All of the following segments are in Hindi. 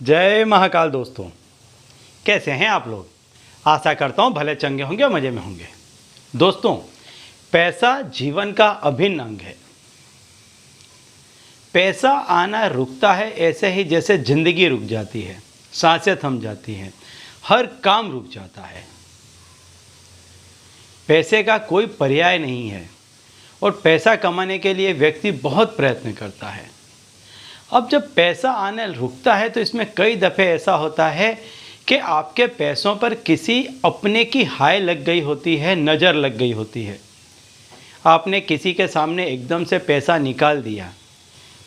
जय महाकाल दोस्तों, कैसे हैं आप लोग। आशा करता हूँ भले चंगे होंगे और मज़े में होंगे। दोस्तों, पैसा जीवन का अभिन्न अंग है। पैसा आना रुकता है ऐसे ही जैसे ज़िंदगी रुक जाती है, सांसें थम जाती हैं, हर काम रुक जाता है। पैसे का कोई पर्याय नहीं है और पैसा कमाने के लिए व्यक्ति बहुत प्रयत्न करता है। अब जब पैसा आने रुकता है तो इसमें कई दफ़े ऐसा होता है कि आपके पैसों पर किसी अपने की हाय लग गई होती है, नज़र लग गई होती है। आपने किसी के सामने एकदम से पैसा निकाल दिया,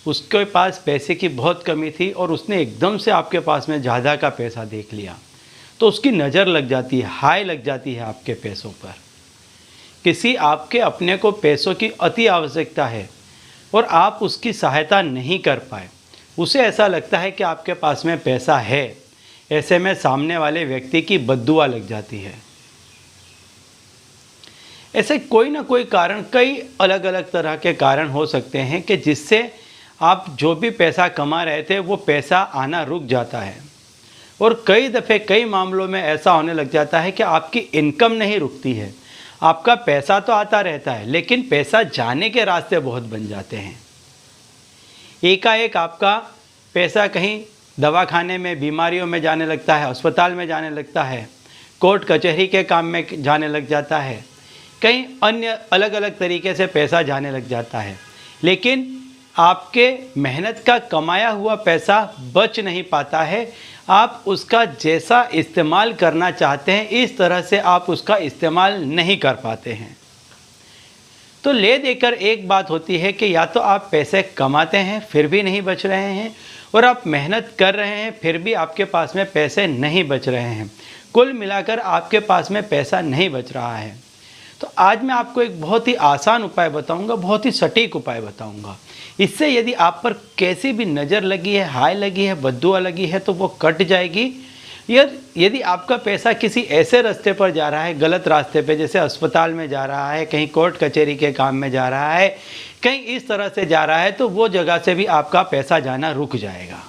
उसके पास पैसे की बहुत कमी थी और उसने एकदम से आपके पास में ज़्यादा का पैसा देख लिया, तो उसकी नज़र लग जाती है, हाय लग जाती है आपके पैसों पर। किसी आपके अपने को पैसों की अति आवश्यकता है और आप उसकी सहायता नहीं कर पाए, उसे ऐसा लगता है कि आपके पास में पैसा है। ऐसे में सामने वाले व्यक्ति की बद्दुआ लग जाती है। ऐसे कोई ना कोई कारण, कई अलग अलग तरह के कारण हो सकते हैं कि जिससे आप जो भी पैसा कमा रहे थे वो पैसा आना रुक जाता है। और कई दफ़े कई मामलों में ऐसा होने लग जाता है कि आपकी इनकम नहीं रुकती है। आपका पैसा तो आता रहता है लेकिन पैसा जाने के रास्ते बहुत बन जाते हैं। एकाएक आपका पैसा कहीं दवाखाने में, बीमारियों में जाने लगता है, अस्पताल में जाने लगता है, कोर्ट कचहरी के काम में जाने लग जाता है, कहीं अन्य अलग अलग तरीके से पैसा जाने लग जाता है। लेकिन आपके मेहनत का कमाया हुआ पैसा बच नहीं पाता है। आप उसका जैसा इस्तेमाल करना चाहते हैं इस तरह से आप उसका इस्तेमाल नहीं कर पाते हैं। तो ले देकर एक बात होती है कि या तो आप पैसे कमाते हैं फिर भी नहीं बच रहे हैं, और आप मेहनत कर रहे हैं फिर भी आपके पास में पैसे नहीं बच रहे हैं। कुल मिलाकर आपके पास में पैसा नहीं बच रहा है। तो आज मैं आपको एक बहुत ही आसान उपाय बताऊंगा, बहुत ही सटीक उपाय बताऊंगा। इससे यदि आप पर कैसी भी नज़र लगी है, हाय लगी है, बद्दुआ लगी है तो वो कट जाएगी। यदि आपका पैसा किसी ऐसे रास्ते पर जा रहा है, गलत रास्ते पे, जैसे अस्पताल में जा रहा है, कहीं कोर्ट कचहरी के काम में जा रहा है, कहीं इस तरह से जा रहा है, तो वो जगह से भी आपका पैसा जाना रुक जाएगा।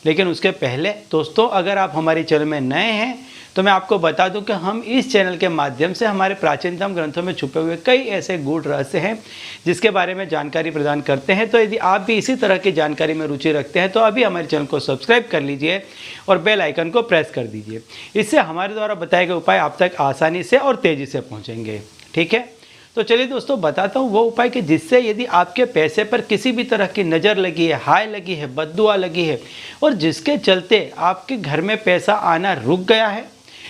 लेकिन उसके पहले दोस्तों, अगर आप हमारे चैनल में नए हैं तो मैं आपको बता दूं कि हम इस चैनल के माध्यम से हमारे प्राचीनतम ग्रंथों में छुपे हुए कई ऐसे गूढ़ रहस्य हैं जिसके बारे में जानकारी प्रदान करते हैं। तो यदि आप भी इसी तरह की जानकारी में रुचि रखते हैं तो अभी हमारे चैनल को सब्सक्राइब कर लीजिए और बेल आइकन को प्रेस कर दीजिए। इससे हमारे द्वारा बताए गए उपाय आप तक आसानी से और तेज़ी से पहुँचेंगे। ठीक है, तो चलिए दोस्तों, बताता हूँ वो उपाय कि जिससे यदि आपके पैसे पर किसी भी तरह की नज़र लगी है, हाय लगी है, बद्दुआ लगी है और जिसके चलते आपके घर में पैसा आना रुक गया है,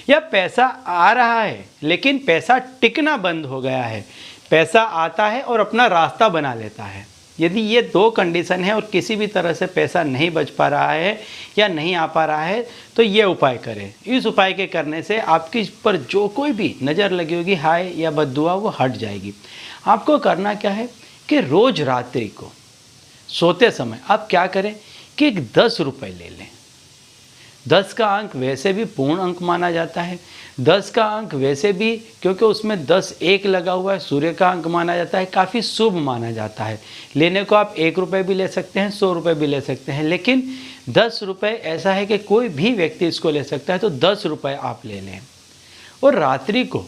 या पैसा आ रहा है लेकिन पैसा टिकना बंद हो गया है, पैसा आता है और अपना रास्ता बना लेता है, यदि ये दो कंडीशन है और किसी भी तरह से पैसा नहीं बच पा रहा है या नहीं आ पा रहा है, तो ये उपाय करें। इस उपाय के करने से आपकी पर जो कोई भी नज़र लगी होगी, हाय या बद्दुआ, वो हट जाएगी। आपको करना क्या है कि रोज़ रात्रि को सोते समय आप क्या करें कि 10 रुपये ले लें। 10 का अंक वैसे भी पूर्ण अंक माना जाता है। 10 का अंक वैसे भी, क्योंकि उसमें 10 एक लगा हुआ है, सूर्य का अंक माना जाता है, काफ़ी शुभ माना जाता है। लेने को आप 1 रुपये भी ले सकते हैं, 100 रुपये भी ले सकते हैं, लेकिन 10 रुपये ऐसा है कि कोई भी व्यक्ति इसको ले सकता है, तो 10 रुपये आप ले लें। और रात्रि को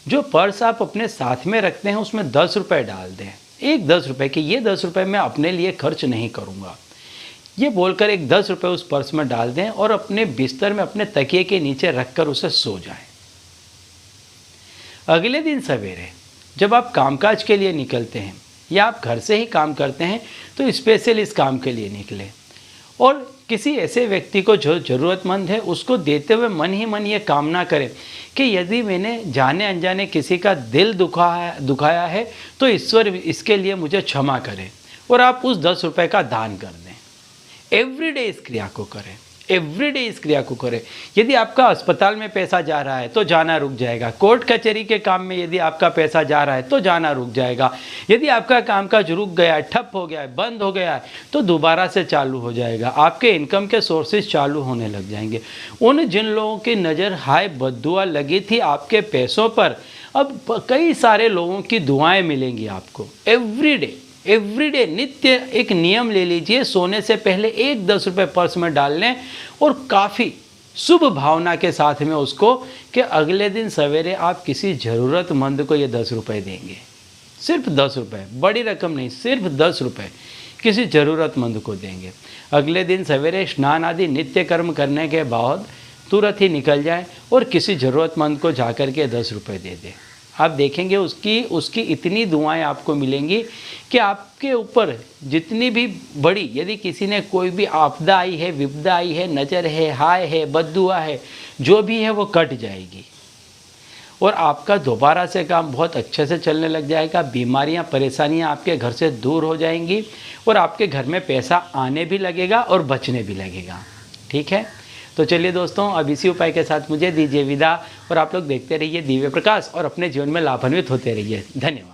जो पर्स आप अपने साथ में रखते हैं उसमें 10 रुपये डाल दें। एक 10 रुपये कि ये 10 रुपये मैं अपने लिए खर्च नहीं करूँगा, ये बोलकर एक 10 रुपये उस पर्स में डाल दें और अपने बिस्तर में अपने तकिए के नीचे रखकर उसे सो जाएं। अगले दिन सवेरे जब आप कामकाज के लिए निकलते हैं या आप घर से ही काम करते हैं तो स्पेशल इस काम के लिए निकलें और किसी ऐसे व्यक्ति को जो ज़रूरतमंद है उसको देते हुए मन ही मन ये कामना करें कि यदि मैंने जाने अनजाने किसी का दिल दुखाया है तो ईश्वर इसके लिए मुझे क्षमा करे, और आप उस 10 रुपये का दान कर दें। एवरीडे इस क्रिया को करें, एवरीडे इस क्रिया को करें। यदि आपका अस्पताल में पैसा जा रहा है तो जाना रुक जाएगा। कोर्ट कचहरी के काम में यदि आपका पैसा जा रहा है तो जाना रुक जाएगा। यदि आपका कामकाज रुक गया है, ठप हो गया है, बंद हो गया है, तो दोबारा से चालू हो जाएगा। आपके इनकम के सोर्सेज चालू होने लग जाएंगे। उन जिन लोगों की नज़र हाय बद्दुआ लगी थी आपके पैसों पर, अब कई सारे लोगों की दुआएं मिलेंगी आपको। एवरीडे एवरीडे नित्य एक नियम ले लीजिए, सोने से पहले एक 10 रुपये पर्स में डाल लें और काफ़ी शुभ भावना के साथ में उसको कि अगले दिन सवेरे आप किसी ज़रूरतमंद को ये 10 रुपये देंगे। सिर्फ 10 रुपये, बड़ी रकम नहीं, सिर्फ 10 रुपये किसी ज़रूरतमंद को देंगे। अगले दिन सवेरे स्नान आदि नित्य कर्म करने के बाद तुरंत ही निकल जाए और किसी ज़रूरतमंद को जाकर के 10 रुपये दे दें। आप देखेंगे उसकी इतनी दुआएं आपको मिलेंगी कि आपके ऊपर जितनी भी बड़ी, यदि किसी ने कोई भी आपदा आई है, विपदा आई है, नज़र है, हाय है, बद्दुआ है, जो भी है वो कट जाएगी और आपका दोबारा से काम बहुत अच्छे से चलने लग जाएगा। बीमारियां, परेशानियां आपके घर से दूर हो जाएंगी और आपके घर में पैसा आने भी लगेगा और बचने भी लगेगा। ठीक है, तो चलिए दोस्तों, अब इसी उपाय के साथ मुझे दीजिए विदा और आप लोग देखते रहिए दिव्य प्रकाश और अपने जीवन में लाभान्वित होते रहिए। धन्यवाद।